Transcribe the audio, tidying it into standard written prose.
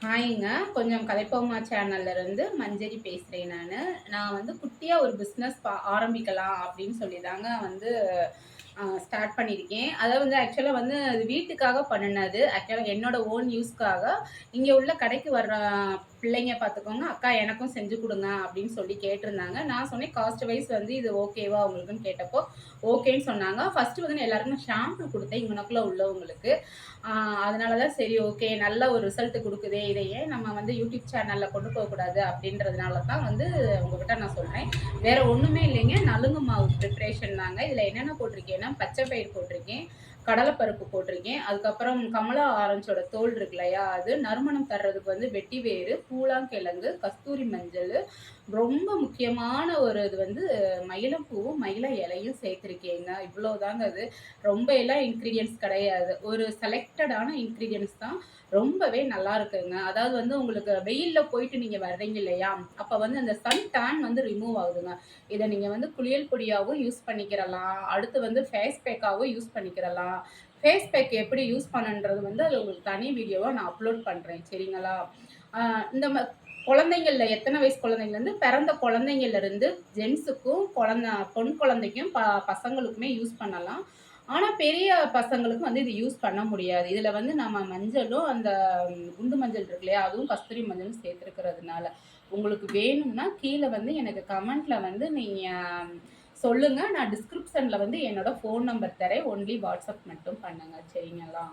ஹாய்ங்க. கொஞ்சம் கதைப்போமா சேனல்ல இருந்து மஞ்சரி பேசுறேன் நானு. நான் வந்து குட்டியா ஒரு பிசினஸ் ஆரம்பிக்கலாம் அப்படின்னு சொல்லி தாங்க வந்து ஸ்டார்ட் பண்ணியிருக்கேன். அதாவது வந்து ஆக்சுவலா வந்து அது வீட்டுக்காக பண்ணுனது. ஆக்சுவலா என்னோட ஓன் யூஸ்க்காக இங்க உள்ள கடைக்கு வர்ற பிள்ளைங்க பார்த்துக்கோங்க, "அக்கா எனக்கும் செஞ்சு குடுங்க" அப்படின்னு சொல்லி கேட்டிருந்தாங்க. நான் சொன்னேன், "காஸ்ட் வைஸ் வந்து இது ஓகேவா உங்களுக்குன்னு?" கேட்டப்போ, ஓகேன்னு சொன்னாங்க. ஃபர்ஸ்ட்டு வந்து நான் எல்லாருக்கும் ஷாம்பு குடுத்தேன் இங்கனக்குள்ள உள்ளவங்களுக்கு. ஆ அதனால தான் சரி ஓகே நல்ல ஒரு ரிசல்ட் குடுக்குதே, இதை ஏன் நம்ம வந்து யூடியூப் சேனல்ல கொண்டு போகக்கூடாது அப்படின்றதுனால தான் வந்து உங்ககிட்ட நான் சொல்றேன். வேற ஒண்ணுமே இல்லைங்க. நலுங்கு மாவு ப்ரிப்பரேஷன் தாங்க. இதுல என்னென்ன போட்டிருக்கேன்னா, பச்சை பயிறு போட்டிருக்கேன், கடலைப்பருப்பு போட்டிருக்கேன், அதுக்கப்புறம் கமலா ஆரஞ்சோட தோல் இருக்கு இல்லையா, அது நறுமணம் தர்றதுக்கு வந்து வெட்டிவேரு, பூலாங்கிழங்கு, கஸ்தூரி மஞ்சள், ரொம்ப முக்கியமான ஒரு இது வந்து மயிலப்பூவும், மயில இலையும் சேர்த்திருக்கேங்க. இவ்வளோதாங்க அது. ரொம்ப எல்லாம் இன்கிரீடியன்ட்ஸ் கிடையாது. ஒரு செலக்டடான இன்கிரீடியன்ட்ஸ் தான். ரொம்பவே நல்லா இருக்குங்க. அதாவது வந்து உங்களுக்கு வெயில்ல போயிட்டு நீங்க வர்றீங்க இல்லையா? அப்ப வந்து அந்த சன் டான் வந்து ரிமூவ் ஆகுதுங்க. இத நீங்க வந்து குளியல் பொடியாவும் யூஸ் பண்ணிக்கிறலாம். அடுத்து வந்து ஃபேஸ் பேக்காவும் யூஸ் பண்ணிக்கிறலாம். ஃபேஸ் பேக் எப்படி யூஸ் பண்ணணுன்றது வந்து அது உங்களுக்கு தனி வீடியோவா நான் அப்லோட் பண்றேன். சரிங்களா? ஆ இந்த குழந்தைங்கள்ல எத்தன வயசு குழந்தைங்கலருந்து பிறந்த குழந்தைங்கள்லருந்து ஜென்ஸுக்கும், பொண் குழந்தைக்கும், பசங்களுக்குமே யூஸ் பண்ணலாம். ஆனா, பெரிய பசங்களுக்கு வந்து இது யூஸ் பண்ண முடியாது. இதுல வந்து நம்ம மஞ்சளும், அந்த குண்டு மஞ்சள் இருக்கு இல்லையா? அதுவும் கஸ்தூரி மஞ்சளும் சேர்த்திருக்கிறதுனால. உங்களுக்கு வேணும்னா, கீழ வந்து எனக்கு கமெண்ட்ல வந்து நீங்க சொல்லுங்க. நான் டிஸ்கிரிப்ஷன்ல வந்து என்னோட ஃபோன் நம்பர் தரேன். ஒன்லி வாட்ஸ்அப் மட்டும் பண்ணுங்க. சரிங்களா?